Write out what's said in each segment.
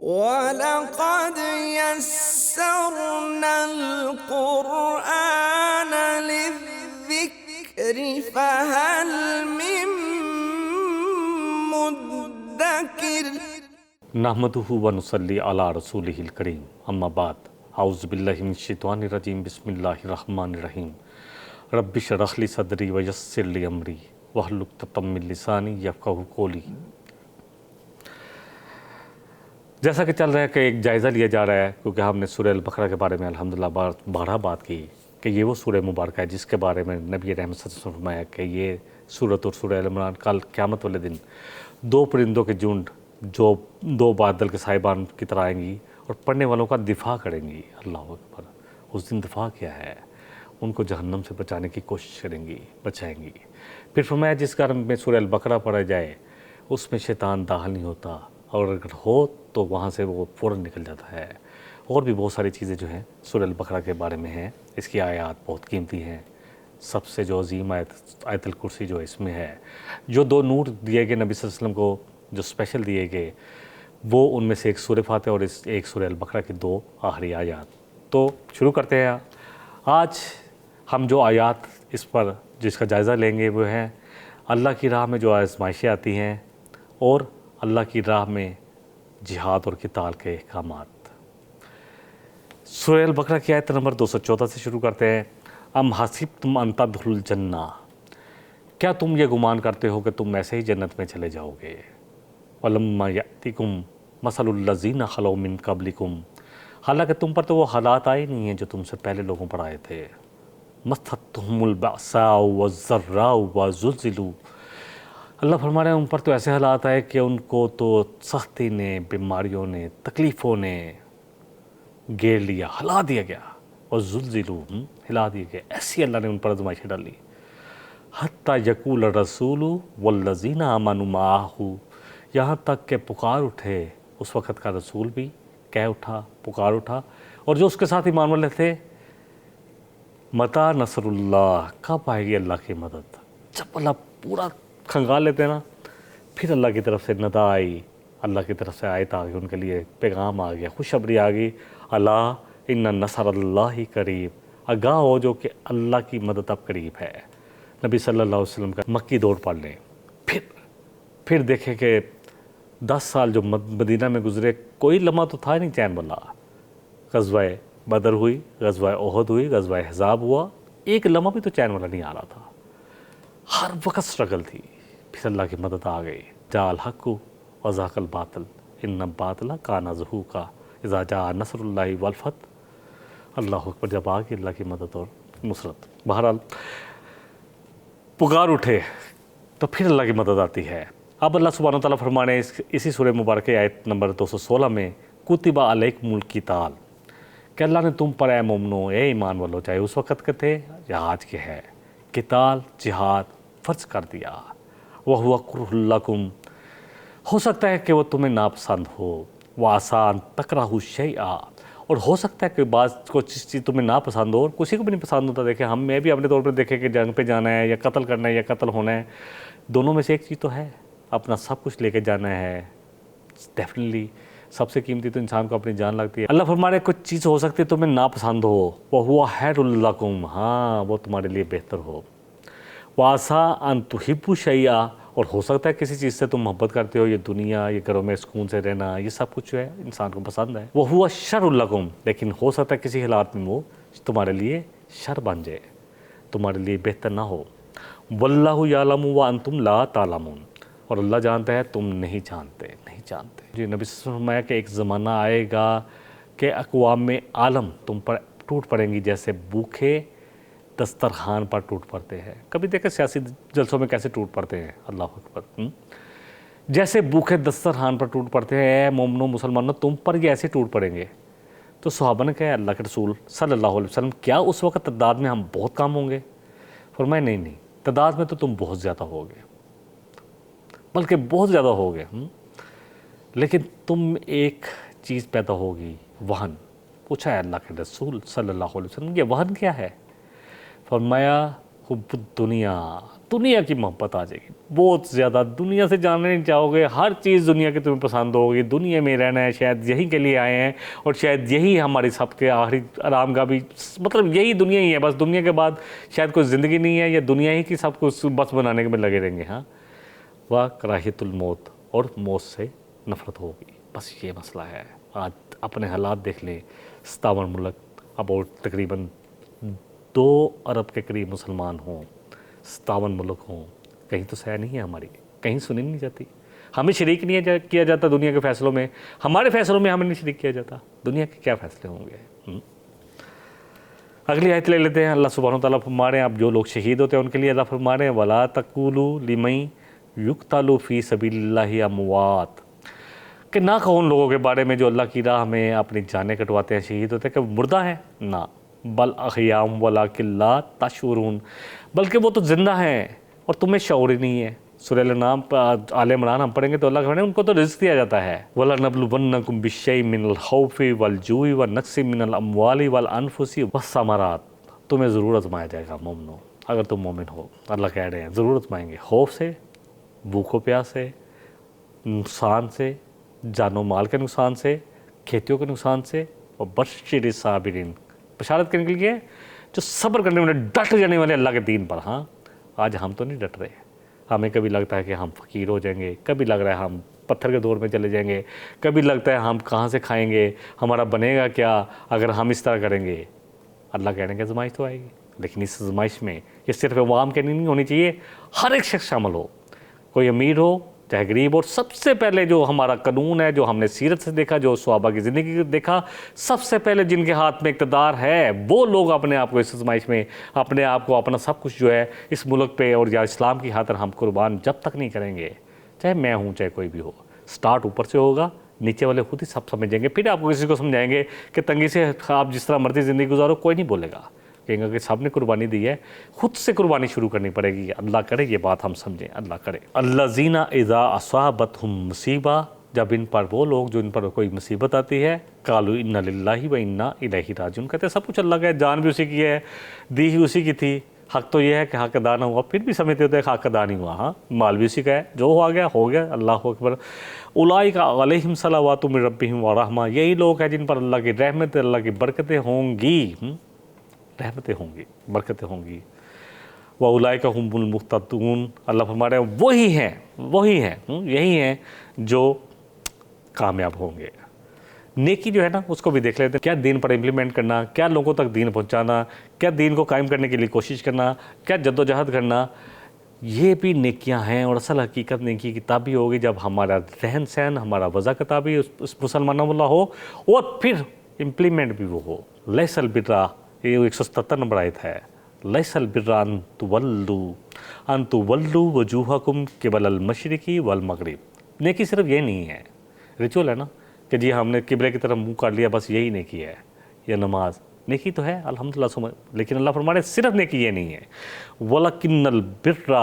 وَلَقَدْ يَسَّرْنَا الْقُرْآنَ لِلذِّكْرِ فَهَلْ مِن مُّدَّكِرٍ۔ نحمدہ و نصلی علی رسولہ الکریم، اما بعد، اعوذ باللہ من الشیطان الرجیم، بسم اللہ الرحمن الرحیم۔ رب اشرح لی صدری ویسر لی امری واحلل عقدۃ من لسانی یفقہوا قولی۔ جیسا کہ چل رہا ہے کہ ایک جائزہ لیا جا رہا ہے، کیونکہ ہم نے سورہ البقرہ کے بارے میں الحمدللہ بارہ بات کی کہ یہ وہ سورہ مبارکہ ہے جس کے بارے میں نبی رحمت صلی اللہ علیہ وسلم نے فرمایا کہ یہ سورۃ اور سورہ ال عمران کل قیامت والے دن دو پرندوں کے جھنڈ جو دو بادل کے صاحبان کی طرح آئیں گی اور پڑھنے والوں کا دفاع کریں گی۔ اللہ اکبر! اس دن دفاع کیا ہے؟ ان کو جہنم سے بچانے کی کوشش کریں گی، بچائیں گی۔ پھر فرمایا جس گھر میں سورہ البقرہ پڑھا جائے اس میں شیطان داخل نہیں ہوتا، اور اگر ہو تو وہاں سے وہ فوراً نکل جاتا ہے۔ اور بھی بہت ساری چیزیں جو ہیں سورہ البقرہ کے بارے میں ہیں۔ اس کی آیات بہت قیمتی ہیں۔ سب سے جو عظیم آیت الکرسی جو اس میں ہے، جو دو نور دیے گئے نبی صلی اللہ علیہ وسلم کو، جو اسپیشل دیے گئے، وہ ان میں سے ایک سورہ فاتحہ اور ایک سورہ البقرہ کی دو آخری آیات۔ تو شروع کرتے ہیں۔ آج ہم جو آیات اس پر جس کا جائزہ لیں گے وہ ہیں اللہ کی راہ میں جو آزمائشیں آتی ہیں اور اللہ کی راہ میں جہاد اور قتال کے احکامات۔ سورہ البقرہ کی آیت نمبر 214 سے شروع کرتے ہیں۔ ام حسبتم ان تدخلوا الجنہ، کیا تم یہ گمان کرتے ہو کہ تم ایسے ہی جنت میں چلے جاؤ گے؟ وَلَمَّا يَأْتِكُمْ مَثَلُ الَّذِينَ خَلَوْا مِن قَبْلِكُمْ، حالانکہ تم پر تو وہ حالات آئے نہیں ہیں جو تم سے پہلے لوگوں پر آئے تھے۔ مَسَّتْهُمُ الْبَأْسَاءُ وَالضَّرَّاءُ وَزُلْزِلُوا، اللہ فرما رہے ہیں ان پر تو ایسے حالات آئے کہ ان کو تو سختی نے، بیماریوں نے، تکلیفوں نے گھیر لیا، ہلا دیا گیا۔ وَزُلْزِلُوا، ہلا دیا گیا۔ ایسی اللہ نے ان پر آزمائشیں ڈالی۔ حَتَّى يَقُولَ الرَّسُولُ وَالَّذِينَ آمَنُوا مَعَهُ، یہاں تک کہ پکار اٹھے اس وقت کا رسول بھی کہہ اٹھا، پکار اٹھا، اور جو اس کے ساتھ ایمان والے تھے، متى نصر اللہ، کب آئے گی اللہ کی مدد؟ جب اللہ پورا کھنگال لیتے ہیں نا، پھر اللہ کی طرف سے ندا آئی، اللہ کی طرف سے آیت آ گئی، ان کے لیے پیغام آ گیا، خوشخبری آ گئی۔ اللہ ان نصر اللہ قریب، آگاہ ہو جو کہ اللہ کی مدد اب قریب ہے۔ نبی صلی اللہ علیہ وسلم کا مکی دور پڑھ لیں، پھر دیکھیں کہ 10 سال جو مدینہ میں گزرے، کوئی لمحہ تو تھا نہیں چین والا۔ غزوہ بدر ہوئی، غزوہ احد ہوئی، غزوہ احزاب ہوا، ایک لمحہ بھی تو چین والا نہیں آ رہا تھا، ہر وقت سٹرگل تھی۔ پھر اللہ کی مدد آ گئی۔ جاء الحق وزهق الباطل ان الباطل کان زہوقا اذا جاء نصر اللہ والفتح۔ اللہ اکبر! جب آ گئی اللہ کی مدد اور نصرت، بہرحال پکار اٹھے تو پھر اللہ کی مدد آتی ہے۔ اب اللہ سبحانہ وتعالیٰ فرمانے اسی سورہ مبارکہ آیت نمبر 216 میں، کتب علیکم القتال، کہ اللہ نے تم پر اے مومنو، اے ایمان والو، چاہے اس وقت کے تھے یا آج کے ہے، قتال، جہاد فرض کر دیا۔ وَهُوَ كُرْهٌ لَكُمْ، ہو سکتا ہے کہ وہ تمہیں ناپسند ہو۔ وَعَسَىٰ أَن تَكْرَهُوا شَيْئًا، اور ہو سکتا ہے کہ بعض کوئی چیز تمہیں ناپسند ہو، اور کسی کو بھی نہیں پسند ہوتا۔ دیکھیں ہم میں بھی اپنے طور پر دیکھیں کہ جنگ پہ جانا ہے یا قتل کرنا ہے یا قتل ہونا ہے، دونوں میں سے ایک چیز تو ہے، اپنا سب کچھ لے کے جانا ہے۔ ڈیفینیٹلی سب سے قیمتی تو انسان کو اپنی جان لگتی ہے۔ اللہ فرما رہے کچھ چیز ہو سکتی ہے تمہیں ناپسند ہو، وَهُوَ خَيْرٌ لَكُمْ، ہاں وہ تمہارے لیے بہتر ہو۔ وَعَسَىٰ أَن تُحِبُّوا شَيْئًا، اور ہو سکتا ہے کسی چیز سے تم محبت کرتے ہو، یہ دنیا، یہ گھروں میں سکون سے رہنا، یہ سب کچھ جو ہے انسان کو پسند ہے۔ وَهُوَ شَرٌ لَكُمْ، لیکن ہو سکتا ہے کسی حالات میں وہ تمہارے لیے شر بن جائے، تمہارے لیے بہتر نہ ہو۔ وَاللَّهُ يَعْلَمُ وَأَنْتُمْ لَا تَعْلَمُونَ، اور اللہ جانتا ہے تم نہیں جانتے۔ جی نبی صلی اللہ علیہ وسلم نے فرمایا کہ ایک زمانہ آئے گا کہ اقوام عالم تم پر ٹوٹ پڑیں گی جیسے بھوکے دسترخوان پر ٹوٹ پڑتے ہیں۔ کبھی دیکھیں سیاسی جلسوں میں کیسے ٹوٹ پڑتے ہیں، اللہ اکبر! جیسے بھوکے دسترخوان پر ٹوٹ پڑتے ہیں، اے مومنو مسلمانوں تم پر یہ ایسے ٹوٹ پڑیں گے۔ تو صحابہ نے کہا اللہ کے رسول صلی اللہ علیہ وسلم کیا اس وقت تعداد میں ہم بہت کم ہوں گے؟ فرمایا نہیں، تعداد میں تو تم بہت زیادہ ہوگے، بلکہ بہت زیادہ ہوگے، لیکن تم ایک چیز پیدا ہوگی، وہن۔ پوچھا ہے اللہ کے رسول صلی اللہ علیہ وسلم یہ وہن کیا ہے؟ فرمایا حب الدنیا، دنیا کی محبت آ جائے گی بہت زیادہ. دنیا سے جاننا نہیں چاہو گے, ہر چیز دنیا کی تمہیں پسند ہوگی. دنیا میں رہنا ہے, شاید یہیں کے لیے آئے ہیں, اور شاید یہی ہماری سب کے آخری آرام کا بھی مطلب یہی دنیا ہی ہے. بس دنیا کے بعد شاید کوئی زندگی نہیں ہے, یا دنیا ہی کی سب کچھ بس بنانے میں لگے رہیں گے. ہاں, وہ کراہیت الموت, اور موت سے نفرت ہوگی. بس یہ مسئلہ ہے. آج اپنے حالات دیکھ لیں. 57 ملک, اب اور تقریباً 2 ارب کے قریب مسلمان ہوں, 57 ملک ہوں, کہیں تو سہ نہیں ہے ہماری, کہیں سنی نہیں جاتی. ہمیں شریک نہیں کیا جاتا دنیا کے فیصلوں میں, ہمارے فیصلوں میں ہمیں نہیں شریک کیا جاتا. دنیا کے کیا فیصلے ہوں گے. اگلی آیت لے لیتے ہیں. اللہ سبحانہ و تعالیٰ فرما رہے ہیں, اب جو لوگ شہید ہوتے ہیں ان کے لیے اللہ فرما رہے ہیں, وَلَا تَقُولُوا لِمَن يُقْتَلُ فِي سَبِيلِ اللَّهِ أَمْوَاتٌ, کہ نہ کہو ان لوگوں کے بارے میں جو اللہ کی راہ میں اپنی جانیں کٹواتے ہیں, شہید ہوتے ہیں, کہ وہ مردہ ہیں. نہ, بل احیاء ولکن لا تشعرون, بلکہ وہ تو زندہ ہیں اور تمہیں شعور ہی نہیں ہے. سورہ الانعام آل عمران ہم پڑھیں گے تو اللہ کہتے ہیں ان کو تو رزق دیا جاتا ہے. وَلَنَبْلُوَنَّكُمْ بِالشَّيْءٍ مِّنَ الْخَوْفِ وَالْجُوعِ وَالنَّقْصِ مِّنَ الْأَمْوَالِ وَالْأَنفُسِ وَالثَّمَرَاتِ. تمہیں ضرور آزمایا جائے گا مومنو, اگر تم مومن ہو. اللہ کہہ رہے ہیں ضرور آزمائیں گے, خوف سے, بھوک و پیاس سے, نقصان سے, جان و مال کے نقصان سے, کھیتیوں کے نقصان سے, اور بشر الصابرین, بشارت کرنے کے لیے جو صبر کرنے والے, ڈٹ جانے والے اللہ کے دین پر. ہاں, آج ہم تو نہیں ڈٹ رہے. ہمیں کبھی لگتا ہے کہ ہم فقیر ہو جائیں گے, کبھی لگ رہا ہے ہم پتھر کے دور میں چلے جائیں گے, کبھی لگتا ہے ہم کہاں سے کھائیں گے, ہمارا بنے گا کیا اگر ہم اس طرح کریں گے. اللہ کہنے کہ آزمائش تو آئے گی, لیکن اس آزمائش میں یہ صرف عوام کے نہیں ہونی چاہیے, ہر ایک شخص شامل ہو, کوئی امیر ہو چاہے غریب. اور سب سے پہلے جو ہمارا قانون ہے, جو ہم نے سیرت سے دیکھا, جو صحابہ کی زندگی کو دیکھا, سب سے پہلے جن کے ہاتھ میں اقتدار ہے وہ لوگ اپنے آپ کو اس آزمائش میں, اپنے آپ کو, اپنا سب کچھ جو ہے اس ملک پہ اور یا اسلام کی خاطر ہم قربان جب تک نہیں کریں گے, چاہے میں ہوں چاہے کوئی بھی ہو. سٹارٹ اوپر سے ہوگا, نیچے والے خود ہی سب سمجھیں گے. پھر آپ کو کسی کو سمجھائیں گے کہ تنگی سے آپ جس طرح مرضی زندگی گزارو, کوئی نہیں بولے گا, کہیں گا کہ سب نے قربانی دی ہے, خود سے قربانی شروع کرنی پڑے گی. اللہ کرے یہ بات ہم سمجھیں, اللہ کرے. الذین اذا اصابتہم مصیبہ, جب ان پر وہ لوگ جو ان پر کوئی مصیبت آتی ہے, قالوا انا للہ و انا الیہ راجعون, کہتے ہیں سب کچھ اللہ کا ہے, جان بھی اسی کی ہے, دی ہی اسی کی تھی, حق تو یہ ہے کہ حق ادا نہ ہوا, پھر بھی سمجھتے ہوتے ہیں کہ حق ادا نہیں ہوا. ہاں, مال بھی اسی کا ہے, جو ہو گیا, اللہ اکبر. اولئک علیہم صلوات من ربہم ورحمہ, یہی لوگ ہیں جن پر اللہ کی رحمت, اللہ کی برکتیں ہوں گی, رحمتیں ہوں گی, برکتیں ہوں گی. وَأُولَئِكَ هُمُ الْمُهْتَدُونَ, اللہ فرما رہے ہیں وہی ہیں, یہی ہیں جو کامیاب ہوں گے. نیکی جو ہے نا اس کو بھی دیکھ لیتے ہیں, کیا دین پر امپلیمنٹ کرنا, کیا لوگوں تک دین پہنچانا, کیا دین کو قائم کرنے کے لیے کوشش کرنا, کیا جد و جہد کرنا, یہ بھی نیکیاں ہیں. اور اصل حقیقت نیکی کی تابع ہوگی جب ہمارا رہن سہن, ہمارا وضع کا تابع اس مسلمانوں والا ہو, اور پھر امپلیمنٹ بھی وہ ہو. لیس البر, یہ 177 نمبر آیت ہے, لیس البر ان تولوا وجوہکم قبل المشرق والمغرب. نیکی صرف یہ نہیں ہے, ریچول ہے نا کہ جی ہم نے قبلے کی طرف منہ کر لیا, بس یہی نیکی ہے. یا نماز نیکی تو ہے الحمدللہ سمجھ, لیکن اللہ فرمانے صرف نیکی یہ نہیں ہے. وَلَكِنَّ الْبِرَّ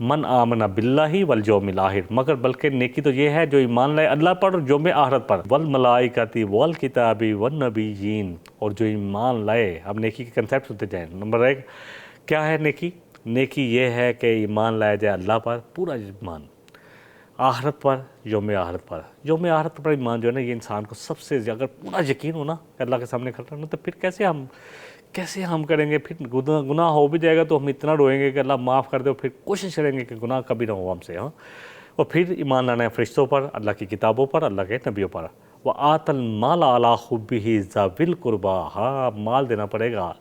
مَنْ آمَنَ بِاللَّهِ وَالْيَوْمِ الْآخِرِ, مگر بلکہ نیکی تو یہ ہے جو ایمان لائے اللہ پر اور یوم آخرت پر. وَالْمَلَائِکَةِ وَالْكِتَابِ وَالنَّبِيِّينَ, اور جو ایمان لائے. اب نیکی کے کنسیپٹ ہوتے جائیں. نمبر 1 کیا ہے نیکی؟ نیکی یہ ہے کہ ایمان لایا جائے اللہ پر, پورا ایمان, آخرت پر, یوم آخرت پر. یوم آخرت پر ایمان جو ہے نا, یہ انسان کو سب سے اگر پورا یقین ہو نا کہ اللہ کے سامنے کھڑا ہونا, تو پھر کیسے ہم کریں گے. پھر گناہ ہو بھی جائے گا تو ہم اتنا روئیں گے کہ اللہ معاف کر دے, اور پھر کوشش کریں گے کہ گناہ کبھی نہ ہو ہم سے. ہاں, اور پھر ایمان لانا ہے فرشتوں پر, اللہ کی کتابوں پر, اللہ کے نبیوں پر. وَآتَ الْمَالَ عَلَىٰ حُبِّهِ ذَوِي الْقُرْبَىٰ, ہاں مال دینا پڑے گا,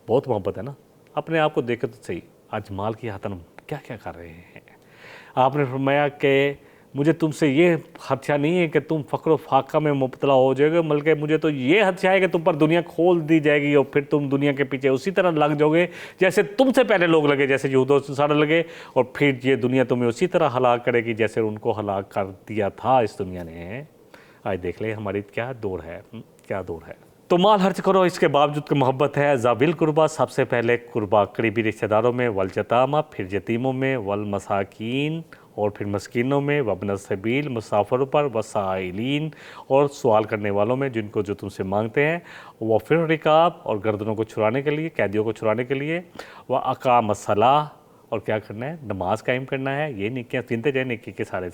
بہت محبت ہے نا. اپنے آپ کو دیکھے تو صحیح, آج مال کی خاطر ہم کیا کیا کر رہے ہیں. آپ نے فرمایا کہ مجھے تم سے یہ خدشہ نہیں ہے کہ تم فقر و فاقہ میں مبتلا ہو جائے گے, بلکہ مجھے تو یہ خدشہ ہے کہ تم پر دنیا کھول دی جائے گی, اور پھر تم دنیا کے پیچھے اسی طرح لگ جاؤ گے جیسے تم سے پہلے لوگ لگے, جیسے یہود و نصارہ لگے, اور پھر یہ دنیا تمہیں اسی طرح ہلاک کرے گی جیسے ان کو ہلاک کر دیا تھا اس دنیا نے. آج دیکھ لیں ہماری کیا دور ہے, کیا دور ہے. تو مال خرچ کرو, اس کے باوجود کہ محبت ہے. ذوی القربیٰ, سب سے پہلے قربا قریبی رشتہ داروں میں. والیتامى, پھر یتیموں میں. والمساکین, اور پھر مسکینوں میں. وابن السبیل, مسافروں پر. والسائلین, اور سوال کرنے والوں میں, جن کو جو تم سے مانگتے ہیں. وفی الرقاب, اور گردنوں کو چھڑانے کے لیے, قیدیوں کو چھڑانے کے لیے. واقام الصلاۃ, اور کیا کرنا ہے؟ نماز قائم کرنا ہے، یہ نیکیاں گنتے جائیں، نیکی کے سارے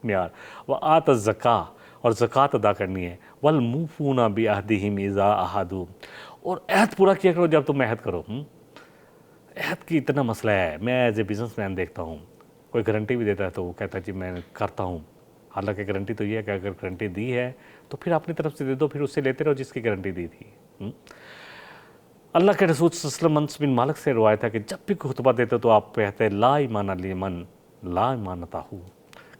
معیار، وآت الزکاۃ، اور زکوٰۃ ادا کرنی ہے، والموفون بعہدہم اذا عاہدوا، اور عہد پورا کیا کرو جب تم عہد کرو۔ عہد کی اتنا مسئلہ ہے، میں ایز اے بزنس مین دیکھتا ہوں، کوئی گارنٹی بھی دیتا ہے تو وہ کہتا ہے جی میں کرتا ہوں، حالانکہ گارنٹی تو یہ ہے کہ اگر گارنٹی دی ہے تو پھر اپنی طرف سے دے دو، پھر اس سے لیتے رہو جس کی گارنٹی دی تھی۔ اللہ کے رسول صلی اللہ علیہ وسلم انس بن مالک سے روایت ہے کہ جب بھی کوئی خطبہ دیتے تو آپ کہتے لا ایمان لمن لا امانتہ،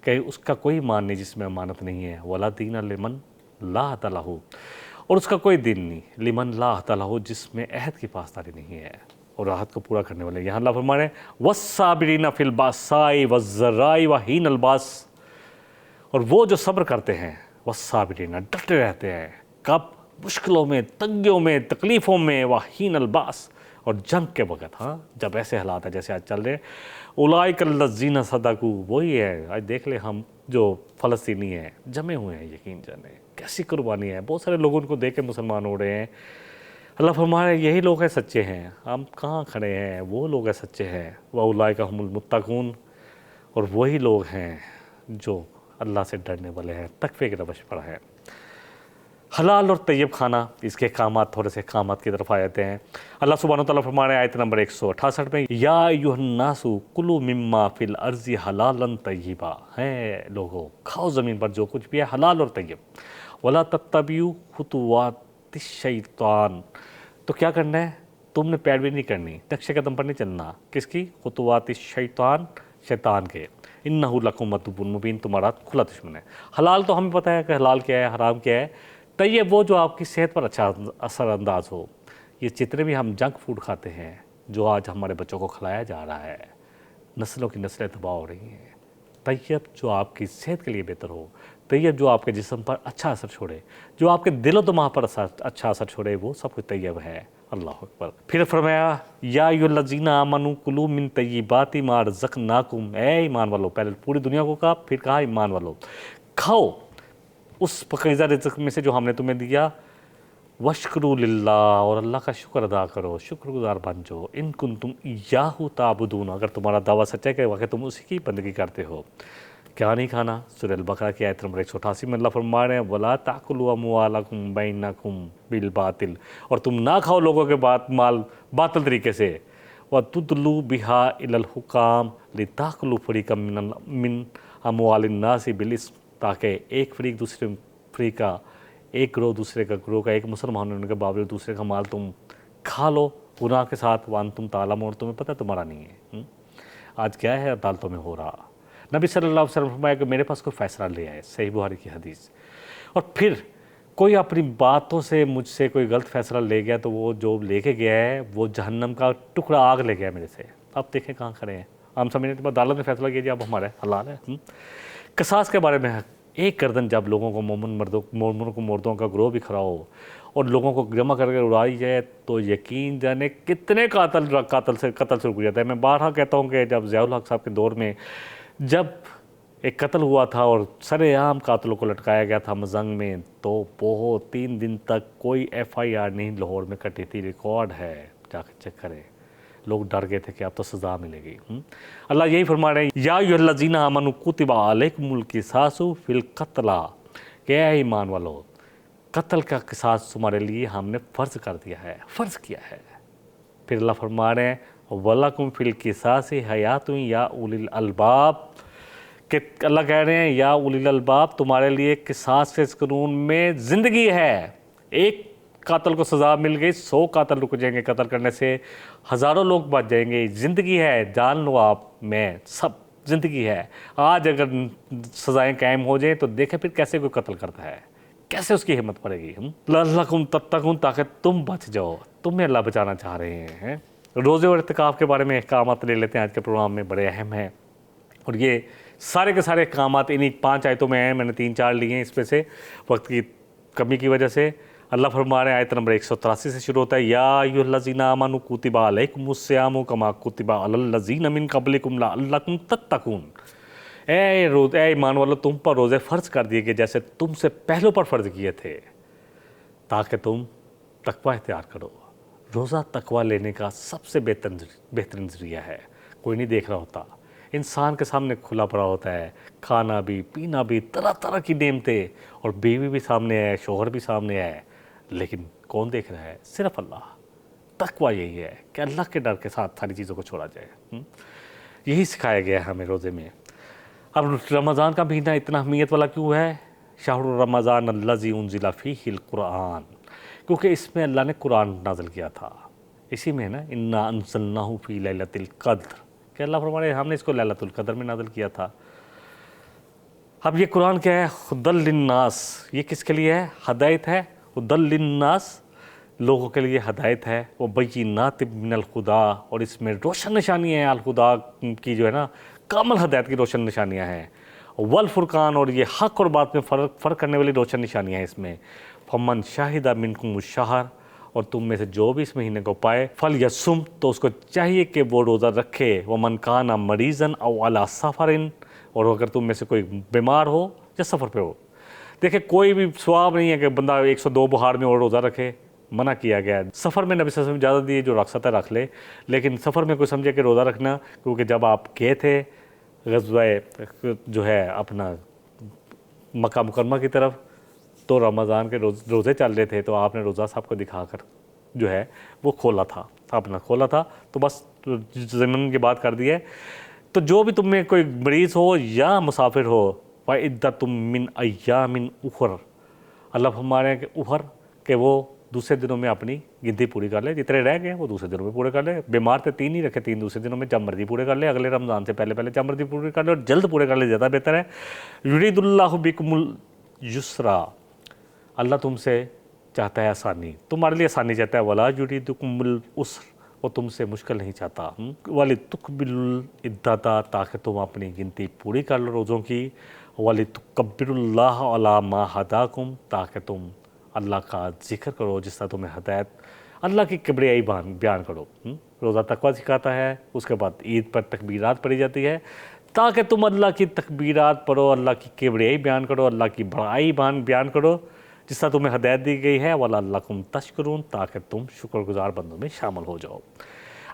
کہ اس کا کوئی ایمان نہیں جس میں امانت نہیں ہے، ولا دین لمن لا عہد لہ، اور اس کا کوئی دین نہیں لمن لا عہد لہ، جس میں عہد کی پاسداری نہیں ہے اور عہد کو پورا کرنے والے۔ یہاں اللہ فرما رہے ہیں والصابرین فی البأساء والضراء وحین الباس، اور وہ جو صبر کرتے ہیں، والصابرین ڈٹے رہتے ہیں، کب؟ مشکلوں میں، تنگیوں میں، تکلیفوں میں، وحین الباس، اور جنگ کے وقت، ہاں جب ایسے حالات ہیں جیسے آج چل رہے ہیں، اولئک الذین صدقوا، وہی ہے، آج دیکھ لیں ہم جو فلسطینی ہیں جمے ہوئے ہیں، یقین جانے کیسی قربانی ہے، بہت سارے لوگوں ان کو دیکھ کے مسلمان ہو رہے ہیں۔ اللہ فرما رہے ہیں یہی لوگ ہیں سچے ہیں، ہم کہاں کھڑے ہیں، وہ لوگ ہیں سچے ہیں، وَأُولَئِكَ هُمُ الْمُتَّقُونَ، اور وہی لوگ ہیں جو اللہ سے ڈرنے والے ہیں، تقوی کی روش پر ہیں۔ حلال اور طیب کھانا، اس کے احکامات، تھوڑے سے احکامات کی طرف آتے ہیں۔ اللہ سبحانہ وتعالیٰ فرما رہے ہیں آیت نمبر 168 میں، یا ایھا الناس کلوا مما فی الارض حلالا طیبا، ہے لوگو کھاؤ زمین پر جو کچھ بھی ہے حلال اور طیب، ولا تتبعوا خطوات الشیطان، تو کیا کرنا ہے؟ تم نے پیروی نہیں کرنی، نقشے قدم پر نہیں چلنا، کس کی؟ خطوات الشیطان، شیطان کے، انہ لکم عدو مبین، تمہارا کھلا دشمن ہے۔ حلال تو ہمیں پتہ ہے کہ حلال کیا ہے، حرام کیا ہے، طیب وہ جو آپ کی صحت پر اچھا اثر انداز ہو۔ یہ جتنے بھی ہم جنک فوڈ کھاتے ہیں جو آج ہمارے بچوں کو کھلایا جا رہا ہے، نسلوں کی نسلیں تباہ ہو رہی ہیں۔ طیب جو آپ کی صحت کے لیے بہتر ہو، طیب جو آپ کے جسم پر اچھا اثر چھوڑے، جو آپ کے دل و دماغ پر اچھا اثر چھوڑے، وہ سب کچھ طیب ہے۔ اللہ اکبر۔ پھر فرمایا یا ایھا الذین آمنوا کلوا من طیبات ما رزقناکم، اے ایمان والو، پہلے پوری دنیا کو کہا، پھر کہا ایمان والو، کھاؤ اس پاکیزہ رزق میں سے جو ہم نے تمہیں دیا، واشکروا للہ، اور اللہ کا شکر ادا کرو، شکر گزار بن جاؤ، ان کنتم ایاہ تعبدون، اگر تمہارا دعویٰ سچا ہے کہ واقعی تم اسی کی بندگی کرتے ہو۔ کیا نہیں کھانا؟ سورہ البقرہ کی آیت نمبر 188 میں اللہ فرما رہے ہیں وَلَا تَأْكُلُوا أَمْوَالَكُمْ بَيْنَكُمْ بِالْبَاطِلِ، اور تم نہ کھاؤ لوگوں کے مال باطل طریقے سے، وَتُدْلُوا بِهَا إِلَى الْحُكَامِ لِتَأْكُلُوا فَرِيقًا مِّنْ أَمْوَالِ النَّاسِ بِالْإِثْمِ، تاکہ ایک فریق دوسرے فریق کا، ایک گروہ دوسرے کا، گروہ کا ایک مسلمان ہونے کے باوجود دوسرے کا مال تم کھا لو گناہ کے ساتھ، وَأَنْتُمْ تَعْلَمُونَ، اور تمہیں پتہ تمہارا نہیں ہے۔ آج کیا ہے عدالتوں میں ہو رہا؟ نبی صلی اللہ علیہ وسلم فرمایا کہ میرے پاس کوئی فیصلہ لے آئے، صحیح بخاری کی حدیث، اور پھر کوئی اپنی باتوں سے مجھ سے کوئی غلط فیصلہ لے گیا تو وہ جو لے کے گیا ہے وہ جہنم کا ٹکڑا آگ لے گیا میرے سے۔ اب دیکھیں کہاں کھڑے ہیں ہم، سمجھنے کے بعد عدالت نے فیصلہ کیا جی اب ہمارا حلال ہے۔ قصاص کے بارے میں، ایک گردن جب لوگوں کو مردوں کا گروہ بھی کھڑا ہو اور لوگوں کو جمع کر کے اڑائی جائے تو یقین جانے کتنے قتل سے رک جاتا ہے۔ میں بارہا کہتا ہوں کہ جب ضیاء الحق صاحب کے دور میں جب ایک قتل ہوا تھا اور سر عام قاتلوں کو لٹکایا گیا تھا مزنگ میں، تو بہت 3 دن تک کوئی FIR نہیں لاہور میں کٹی تھی، ریکارڈ ہے، جا کے چیک کریں۔ لوگ ڈر گئے تھے کہ اب تو سزا ملے گی۔ اللہ یہی فرما رہے ہیں یا ایھا الذین آمنوا کتب علیکم القصاص فی القتلی، کہ اے ایمان والو قتل کا قصاص تمہارے لیے ہم نے فرض کر دیا ہے، فرض کیا ہے۔ پھر اللہ فرما رہے ہیں وَلَکُمْ فِی الْقِصَاصِ حَیَاتٌ یا اولی الالباب، کہ اللہ کہہ رہے ہیں یا اولی الالباب، تمہارے لیے قصاص کے اس قانون میں زندگی ہے۔ ایک قاتل کو سزا مل گئی، 100 قاتل رک جائیں گے قتل کرنے سے، ہزاروں لوگ بچ جائیں گے، زندگی ہے، جان لو آپ، میں سب زندگی ہے۔ آج اگر سزائیں قائم ہو جائیں تو دیکھیں پھر کیسے کوئی قتل کرتا ہے، کیسے اس کی ہمت پڑے گی۔ لعلکم تتقون، تاکہ تم بچ جاؤ، تمہیں اللہ بچانا چاہ رہے ہیں۔ روزے اور اعتکاف کے بارے میں احکامات لے لیتے ہیں، آج کے پروگرام میں بڑے اہم ہیں، اور یہ سارے کے سارے احکامات انہی 5 آیتوں میں ہیں، میں نے 3-4 لیے ہیں اس میں سے وقت کی کمی کی وجہ سے۔ اللہ فرما رہے ہیں آیت نمبر 183 سے شروع ہوتا ہے یا ایھا الذین آمنوا کتب علیکم الصیام کما کتب علی الذین من قبلکم لعلکم تتقون، اے ایمان والو تم پر روزے فرض کر دیے گئے جیسے تم سے پہلوں پر فرض کیے تھے تاکہ تم تقوی اختیار کرو۔ روزہ تقوی لینے کا سب سے بہترین ذریعہ ہے۔ کوئی نہیں دیکھ رہا ہوتا. انسان کے سامنے کھلا پڑا ہوتا ہے, کھانا بھی پینا بھی, طرح طرح کی نعمتیں, اور بیوی بھی سامنے ہے, شوہر بھی سامنے ہے, لیکن کون دیکھ رہا ہے؟ صرف اللہ. تقویٰ یہی ہے کہ اللہ کے ڈر کے ساتھ ساری چیزوں کو چھوڑا جائے. یہی سکھایا گیا ہے ہمیں روزے میں. اب رمضان کا مہینہ اتنا اہمیت والا کیوں ہے؟ شہر رمضان الذی انزل فیہ القرآن, کیونکہ اس میں اللہ نے قرآن نازل کیا تھا. اسی میں ہے نا انا انزلناہ فی لیلۃ القدر, کہ اللہ فرمانے ہم نے اس کو لیلۃ القدر میں نازل کیا تھا. اب یہ قرآن کیا ہے؟ ہدی للناس. یہ کس کے لیے ہے؟ ہدایت ہے. ہدی للناس, لوگوں کے لیے ہدایت ہے. وہ بینات من الہدی, اور اس میں روشن نشانیاں ہیں الہدیٰ کی, جو ہے نا کامل ہدایت کی روشن نشانیاں ہیں. والفرقان, اور یہ حق اور بات میں فرق کرنے والی روشن نشانیاں ہیں اس میں. فمن شاہد منکم الشہر, اور تم میں سے جو بھی اس مہینے کو پائے, فلیصم, تو اس کو چاہیے کہ وہ روزہ رکھے. ومن کان مریضا او علی سفر, اور اگر تم میں سے کوئی بیمار ہو یا سفر پہ ہو. دیکھیں کوئی بھی ثواب نہیں ہے کہ بندہ 102 بہار میں اور روزہ رکھے, منع کیا گیا ہے. سفر میں نبی صلی اللہ علیہ وسلم اجازت دی جو رکھ سکتا ہے رکھ لے, لیکن سفر میں کوئی سمجھے کہ روزہ رکھنا, کیونکہ جب آپ گئے تھے غزوہ جو ہے اپنا مکہ مکرمہ کی طرف, تو رمضان کے روزے چل رہے تھے, تو آپ نے روزہ صاحب کو دکھا کر جو ہے وہ کھولا تھا, اپنا کھولا تھا. تو بس ضمن کی بات کر دی ہے. تو جو بھی تم میں کوئی مریض ہو یا مسافر ہو, فعدۃ من ایام اخر, اللہ فرما رہے ہیں کہ اخر, کہ وہ دوسرے دنوں میں اپنی گنتی پوری کر لے. جتنے رہ گئے وہ دوسرے دنوں میں پورے کر لے. بیمار تھے 3 ہی رکھے, 3 دوسرے دنوں میں جب مرضی پورے کر لے. اگلے رمضان سے پہلے جب مرضی پورے کر لے, اور جلد پورے کر لے زیادہ بہتر ہے. یرید اللہ بکم الیسرا, اللہ تم سے چاہتا ہے آسانی, تمہارے لیے آسانی چاہتا ہے. ولا یریدکم العسر, وہ تم سے مشکل نہیں چاہتا. وَلِتُكْمِلُوا العدۃ, تاکہ تم اپنی گنتی پوری کر لو روزوں کی. وَلِتُكَبِّرُوا اللَّهَ عَلَىٰ مَا هَدَاكُمْ, تاکہ تم اللہ کا ذکر کرو جس طرح تمہیں ہدایت, اللہ کی کبریائی بیان کرو. روزہ تقویٰ سکھاتا ہے. اس کے بعد عید پر تکبیرات پڑھی جاتی ہے, تاکہ تم اللہ کی تکبیرات پڑھو, اللہ کی کبریائی بیان کرو, اللہ کی بڑائی بیان کرو جس طرح تمہیں ہدایت دی گئی ہے. وَلَعَلَّكُمْ تَشْكُرُونَ, تاکہ تم شکر گزار بندوں میں شامل ہو جاؤ.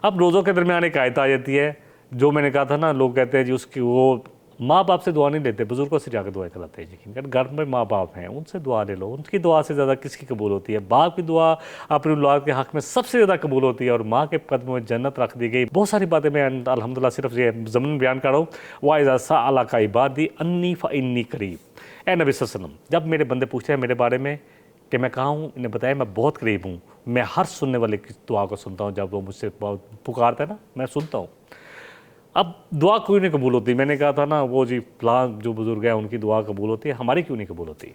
اب روزوں کے درمیان ایک آیت آ جاتی ہے, جو میں نے کہا تھا نا, لوگ کہتے ہیں جی اس کی وہ ماں باپ سے دعا نہیں لیتے, بزرگوں سے جا کے دعائیں کراتے ہیں. یقین کر گھر میں ماں باپ ہیں, ان سے دعا لے لو. ان کی دعا سے زیادہ کس کی قبول ہوتی ہے؟ باپ کی دعا اپنی اولاد کے حق میں سب سے زیادہ قبول ہوتی ہے, اور ماں کے قدموں میں جنت رکھ دی گئی. بہت ساری باتیں میں الحمدللہ صرف یہ ضمن بیان کر رہا ہوں. وَإِذَا سَأَلَكَ عِبَادِي أَنِّي فَإِنِّي قَرِيبٌ, اے نبی صلی اللہ علیہ وسلم, جب میرے بندے پوچھتے ہیں میرے بارے میں کہ میں کہاں ہوں, انہیں بتایا میں بہت قریب ہوں. میں ہر سننے والے کی دعا کو سنتا ہوں. جب وہ مجھ سے پکارتا ہے نا, میں سنتا ہوں. اب دعا کیوں نہیں قبول ہوتی؟ میں نے کہا تھا نا, وہ جی فلاں جو بزرگ ہیں ان کی دعا قبول ہوتی ہے, ہماری کیوں نہیں قبول ہوتی؟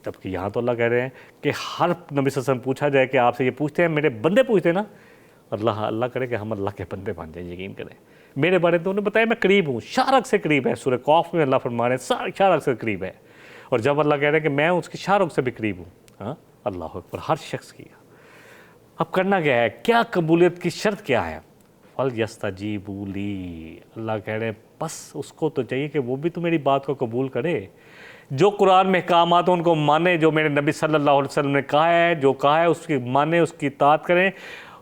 جبکہ یہاں تو اللہ کہہ رہے ہیں کہ ہر نبی صلی اللہ علیہ وسلم پوچھا جائے کہ آپ سے یہ پوچھتے ہیں, میرے بندے پوچھتے ہیں نا, اللہ کرے کہ ہم اللہ کے بندے بن جائیں. یقین کریں میرے بارے میں تو انہوں نے بتایا میں قریب ہوں, شارک سے قریب ہے. سورہ قاف میں اللہ فرما رہے ہیں شارک سے قریب ہے, اور جب اللہ کہہ رہے ہیں کہ میں اس کی شارک سے بھی قریب ہوں. ہاں, اللہ اکبر, ہر شخص کی. اب کرنا کیا ہے؟ کیا قبولیت کی شرط کیا ہے؟ فَلْيَسْتَجِيبُوا لِي, اللہ کہہ رہے ہیں بس اس کو تو چاہیے کہ وہ بھی تو میری بات کو قبول کرے. جو قرآن میں احکامات ہیں ان کو مانے, جو میرے نبی صلی اللہ علیہ وسلم نے کہا ہے, جو کہا ہے اس کی مانے, اس کی اطاعت کریں,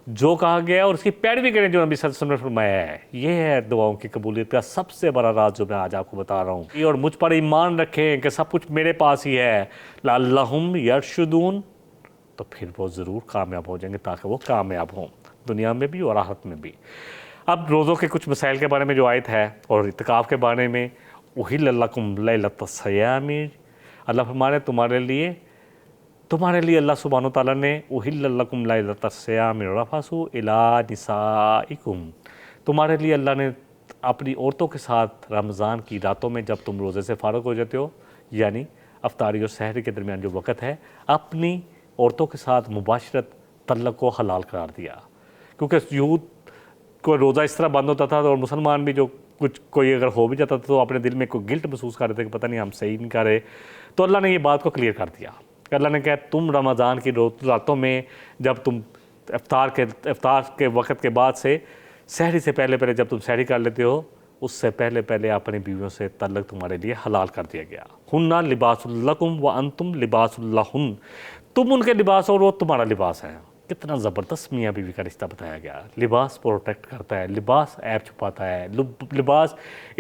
جو کہا گیا ہے اور اس کی پیروی کریں جو نبی صلی اللہ علیہ وسلم نے فرمایا ہے. یہ ہے دعاؤں کی قبولیت کا سب سے بڑا راز جو میں آج آپ کو بتا رہا ہوں. اور مجھ پر ایمان رکھیں کہ سب کچھ میرے پاس ہی ہے. لَعَلَّهُمْ يَرْشُدُونَ, تو پھر وہ ضرور کامیاب ہو جائیں گے, تاکہ وہ کامیاب ہوں دنیا میں بھی اور آخرت میں بھی. اب روزوں کے کچھ مسائل کے بارے میں جو آیت ہے, اور اعتکاف کے بارے میں, اُحِلَّ لَكُمْ لَيْلَةَ الصِّيَامِ, اللہ فرما رہے تمہارے لیے اللہ سبحانہ و تعالیٰ نے اُحِلَّ لَكُمْ لَيْلَةَ الصِّيَامِ الرَّفَثُ إِلَىٰ نِسَائِكُمْ, تمہارے لیے اللہ نے اپنی عورتوں کے ساتھ رمضان کی راتوں میں جب تم روزے سے فارغ ہو جاتے ہو, یعنی افطاری اور سحری کے درمیان جو وقت ہے, اپنی عورتوں کے ساتھ مباشرت تعلق کو حلال قرار دیا. کیونکہ یہود کو روزہ اس طرح بند ہوتا تھا, اور مسلمان بھی جو کوئی اگر ہو بھی جاتا تھا تو اپنے دل میں کوئی گلٹ محسوس کر رہے تھے کہ پتہ نہیں ہم صحیح نہیں کر رہے. تو اللہ نے یہ بات کو کلیئر کر دیا. اللہ نے کہا تم رمضان کی راتوں میں جب تم افطار کے وقت کے بعد سے, سحری سے پہلے جب تم سحری کر لیتے ہو, اس سے پہلے اپنی بیویوں سے تعلق تمہارے لیے حلال کر دیا گیا. ہن لباس لکم وانتم لباس لہن, تم ان کے لباس اور وہ تمہارا لباس ہے. کتنا زبردست میاں بیوی کا رشتہ بتایا گیا. لباس پروٹیکٹ کرتا ہے, لباس عیب چھپاتا ہے, لباس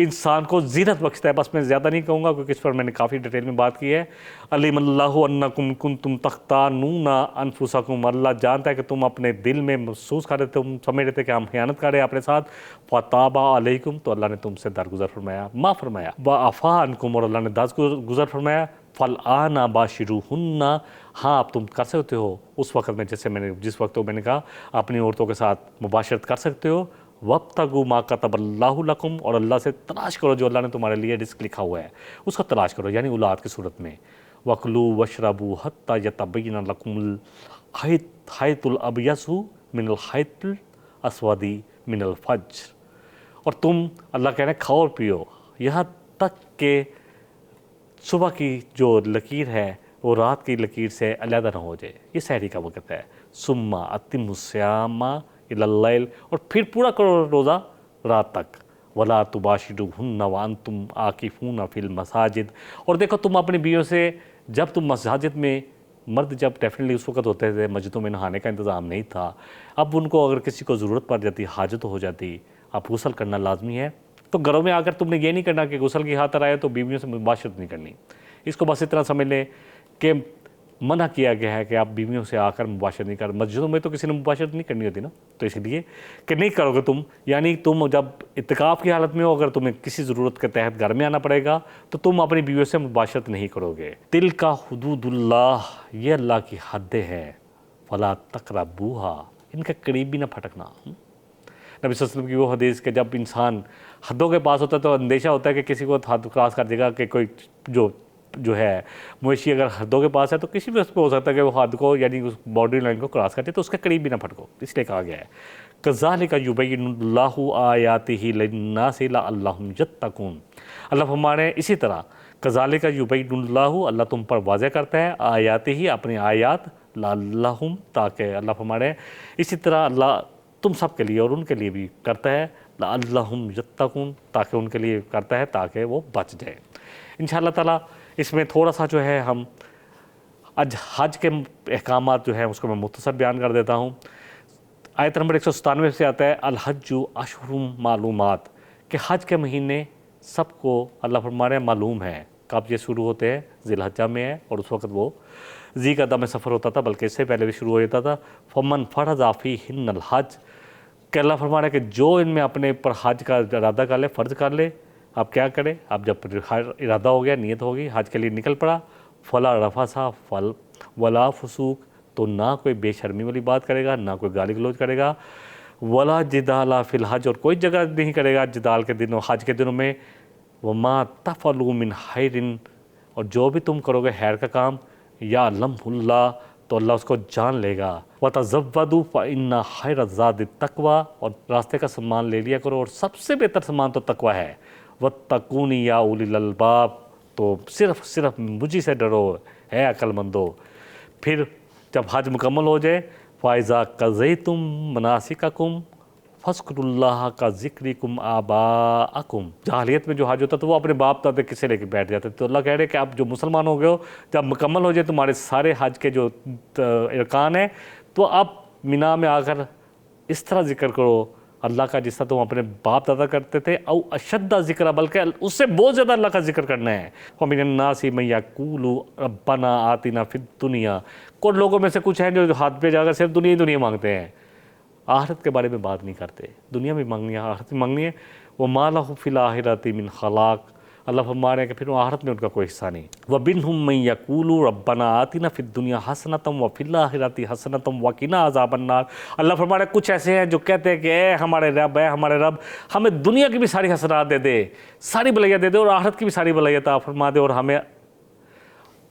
انسان کو زینت بخشتا ہے. بس میں زیادہ نہیں کہوں گا کیونکہ اس پر میں نے کافی ڈیٹیل میں بات کی ہے. علیم اللہ انکم کنتم تختانون انفسکم, اللہ جانتا ہے کہ تم اپنے دل میں محسوس کر رہے تھے, تم سمجھ رہے تھے کہ ہم خیانت کر رہے ہیں اپنے ساتھ. فتاب علیکم, تو اللہ نے تم سے درگزر فرمایا, معاف فرمایا. وعفا عنکم, اور اللہ نے درگزر فرمایا. فالآن باشروہن, ہاں آپ تم کر سکتے ہو اس وقت میں جس وقت میں نے کہا اپنی عورتوں کے ساتھ مباشرت کر سکتے ہو. وابتغوا ما کتب اللہ لکم, اور اللہ سے تلاش کرو جو اللہ نے تمہارے لیے رزق لکھا ہوا ہے اس کا تلاش کرو, یعنی اولاد کی صورت میں. وَكُلُوا وَاشْرَبُوا حَتَّى يَتَبَيَّنَ لَكُمُ الْخَيْطُ الْأَبْيَضُ مِنَ الْخَيْطِ الْأَسْوَدِ مِنَ الْفَجْرِ, اور تم اللہ کہہ رہے ہیں کھاؤ اور پیو یہاں تک کہ صبح کی جو لکیر ہے وہ رات کی لکیر سے علیحدہ نہ ہو جائے. یہ سحری کا وقت ہے. ثُمَّ أَتِمُّوا الصِّيَامَ إِلَى اللَّيْلِ, اور پھر پورا کرو روزہ رات تک. وَلَا تُبَاشِرُوهُنَّ وَأَنْتُمْ عَاكِفُونَ فِي الْمَسَاجِدِ, اور دیکھو تم اپنی بیویوں سے جب تم مساجد میں, مرد جب ڈیفینیٹلی اس وقت ہوتے تھے مسجدوں میں نہانے کا انتظام نہیں تھا, اب ان کو اگر کسی کو ضرورت پڑ جاتی, حاجت ہو جاتی, اب غسل کرنا لازمی ہے. تو گھروں میں اگر تم نے یہ نہیں کرنا کہ غسل کی خاطر آئے تو بیویوں سے مباشرت نہیں کرنی. اس کو بس اتنا سمجھ لیں کہ منع کیا گیا ہے کہ آپ بیویوں سے آ کر مباشرت نہیں کر. مسجدوں میں تو کسی نے مباشرت نہیں کرنی ہوتی نا, تو اس لیے کہ نہیں کرو گے تم, یعنی تم جب اعتکاف کی حالت میں ہو, اگر تمہیں کسی ضرورت کے تحت گھر میں آنا پڑے گا تو تم اپنی بیویوں سے مباشرت نہیں کرو گے. تلک حدود اللہ, یہ اللہ کی حدیں ہیں. فلا تقربوها, ان کے قریب بھی نہ پھٹکنا. نبی صلی اللہ علیہ وسلم کی وہ حدیث کہ جب انسان حدوں کے پاس ہوتا ہے تو اندیشہ ہوتا ہے کہ کسی کو حد کراس کر دے گا, کہ کوئی جو ہے مویشی اگر حدوں کے پاس ہے تو کسی بھی اس پہ ہو سکتا ہے کہ وہ حد کو یعنی اس باؤنڈری لائن کو کراس کرتے, تو اس کے قریب بھی نہ پھٹکو. اس لیے کہا گیا ہے کذالک یبین اللہ آیاتہ للناس لعلہم یتقون. اللہ فرمانے اسی طرح کذالک یبین اللہ تم پر واضح کرتا ہے آیاتہ, اپنی آیات, لعلہم, تاکہ اللہ فرمانے اسی طرح اللہ تم سب کے لیے اور ان کے لیے بھی کرتا ہے, لعلہم یتقون, تاکہ ان کے لیے کرتا ہے تاکہ وہ بچ جائے. انشاءاللہ تعالیٰ اس میں تھوڑا سا جو ہے ہم حج کے احکامات جو ہیں اس کو میں مختصر بیان کر دیتا ہوں. آیت نمبر 197 سے آتا ہے الحج اشہر معلومات, کہ حج کے مہینے سب کو اللہ فرمانے معلوم ہے. کب یہ شروع ہوتے ہیں؟ ذی الحجہ میں ہے, اور اس وقت وہ ذی قعدہ میں سفر ہوتا تھا, بلکہ اس سے پہلے بھی شروع ہو جاتا تھا. فمن فرض فیہن الحج, کہ اللہ فرمانے کہ جو ان میں اپنے پر حج کا ارادہ کر لے, فرض کر لے. آپ کیا کریں؟ اب جب ارادہ ہو گیا, نیت ہو گئی, حج کے لیے نکل پڑا, فلا رفث ولا فسوق, تو نہ کوئی بے شرمی والی بات کرے گا, نہ کوئی گالی گلوچ کرے گا. ولا جدال فی الحج, اور کوئی جگہ نہیں کرے گا جدال کے دنوں, حج کے دنوں میں. وما تفعلوا من خیر, اور جو بھی تم کرو گے خیر کا کام, یعلمہ اللہ, تو اللہ اس کو جان لے گا. وتزودوا فإن خیر الزاد التقوی, اور راستے کا سامان لے لیا کرو, اور سب سے بہتر سامان تو تقوی ہے. واتقونی یا اولی الالباب, تو صرف مجھے سے ڈرو ہے عقل مندو. پھر جب حج مکمل ہو جائے, فَإِذَا قَضَيْتُم مَنَاسِكَكُمْ فَاذْكُرُوا اللَّهَ كَذِكْرِكُمْ آبَاءَكُمْ. جاہلیت میں جو حج ہوتا تو وہ اپنے باپ دادے کسے لے کے بیٹھ جاتے, تو اللہ کہہ رہے کہ آپ جو مسلمان ہو گئے ہو, جب مکمل ہو جائے تمہارے سارے حج کے جو ارکان ہیں, تو اب مینا میں آ کر اس طرح ذکر کرو اللہ کا جس طرح تم اپنے باپ دادا کرتے تھے, او اشد ذکر, بلکہ اس سے بہت زیادہ اللہ کا ذکر کرنا ہے. وَمِنَ النَّاسِ مَن يَقُولُ رَبَّنَا آتِنَا فِي الدُّنْيَا, کچھ لوگوں میں سے کچھ ہیں جو ہاتھ پہ جا کر صرف دنیا مانگتے ہیں, آخرت کے بارے میں بات نہیں کرتے. دنیا بھی مانگنی ہے, آخرت بھی مانگنی ہے. وَمَا لَهُ فِي الْآخِرَةِ مِنْ خَلَاقٍ, اللہ فرما رہے ہیں کہ پھر وہ آخرت میں ان کا کوئی حصہ نہیں. وَمِنْهُم مَن يَقُولُ رَبَّنَا آتِنَا فِي الدُّنْيَا حَسَنَةً وَفِي الْآخِرَةِ حَسَنَةً وَقِنَا عَذَابَ النَّارِ. اللہ فرما رہے ہیں کچھ ایسے ہیں جو کہتے ہیں کہ اے ہمارے رب ہمیں دنیا کی بھی ساری حسنات دے دے, ساری بھلائیاں دے دے, اور آخرت کی بھی ساری بھلائیاں عطا فرما دے, اور ہمیں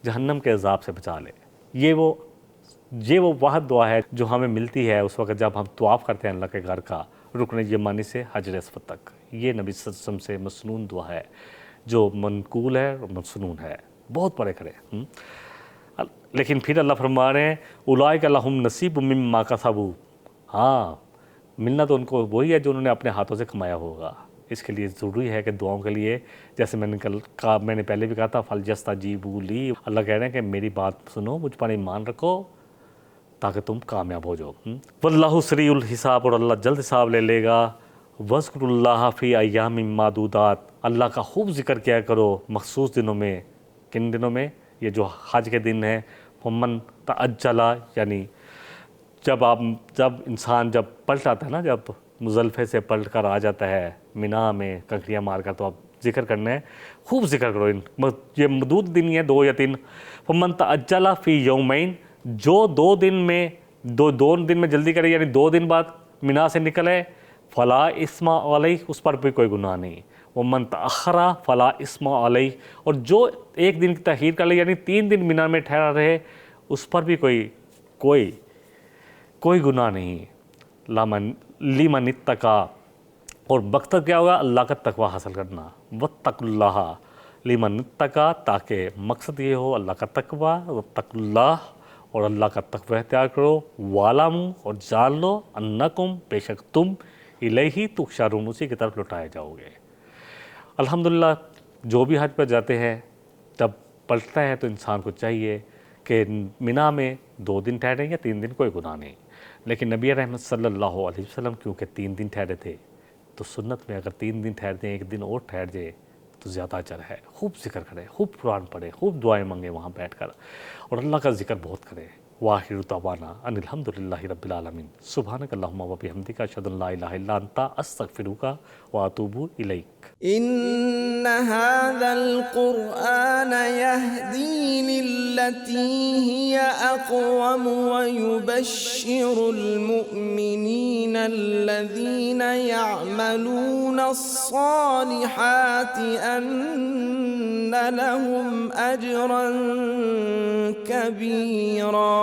جہنم کے عذاب سے بچا لے. یہ وہ واحد دعا ہے جو ہمیں ملتی ہے اس وقت جب ہم طواف کرتے ہیں اللہ کے گھر کا, رکن یمانی سے حجر اسود تک. یہ نبی صلی اللہ علیہ وسلم سے مسنون دعا ہے جو منقول ہے اور مسنون ہے, بہت پڑھے کرے. لیکن پھر اللہ فرما رہے ہیں اولئک لہم نصیب مما کسبوا, ہاں ملنا تو ان کو وہی ہے جو انہوں نے اپنے ہاتھوں سے کمایا ہوگا. اس کے لیے ضروری ہے کہ دعاؤں کے لیے, جیسے میں نے پہلے بھی کہا تھا, فَلْيَسْتَجِيبُوا لِي, اللہ کہہ رہے ہیں کہ میری بات سنو, مجھ پر ایمان رکھو, تاکہ تم کامیاب ہو جاؤ۔ واللہ سریع الحساب، اور اللہ جلد حساب لے لے گا۔ وذکروا اللہ فی ایام معدودات، اللہ کا خوب ذکر کیا کرو مخصوص دنوں میں۔ کن دنوں میں؟ یہ جو حج کے دن ہیں۔ فمن تعجل، یعنی جب انسان پلٹ آتا ہے نا، جب مزدلفے سے پلٹ کر آ جاتا ہے مینا میں کنکریاں مار کر، تو اب ذکر کرنا ہے، خوب ذکر کرو۔ یہ محدود دن ہی ہے، 2 یا 3۔ فمن تعجل فی یومین، جو 2 دن میں جلدی کرے، یعنی 2 دن بعد مینا سے نکلے، فلا اسم علیہ، اس پر بھی کوئی گناہ نہیں۔ ومن تأخر فلا اسم علیہ، اور جو 1 دن کی تاخیر کر لے، یعنی 3 دن مینا میں ٹھہرا رہے، اس پر بھی کوئی گناہ نہیں۔ لمن اتقی، اور مقصد کیا ہوگا؟ اللہ کا تقوی حاصل کرنا۔ واتقوا اللہ لمن اتقی، تاکہ مقصد یہ ہو اللہ کا تقوی۔ واتقوا اللہ، اور اللہ کا تقوی اختیار کرو۔ وَاعْلَمُوا، اور جان لو، انکم، بے شک تم، الیہ تحشرون، اسی کی طرف لوٹائے جاؤ گے۔ الحمدللہ جو بھی حج پر جاتے ہیں، جب پلٹتا ہے تو انسان کو چاہیے کہ مینا میں 2 دن ٹھہریں یا 3 دن، کوئی گناہ نہیں۔ لیکن نبی رحمت صلی اللہ علیہ وسلم کیونکہ 3 دن ٹھہرے تھے، تو سنت میں اگر 3 دن ٹھہر دیں، 1 دن اور ٹھہر جائے تو زیادہ اجر ہے۔ خوب ذکر کرے، خوب قرآن پڑھے، خوب دعائیں مانگے وہاں بیٹھ کر، اور اللہ کا ذکر بہت کرے۔ وآخر دعوانا ان الحمد للہ رب العالمین۔ سبحانک اللہم وبحمدک، اشہد ان لا الہ الا انت، استغفرک واتوب الیک۔ إن هذا القرآن يهدي للتي هي أقوم ويبشر المؤمنين الذين يعملون الصالحات أن لهم أجرا كبيرا۔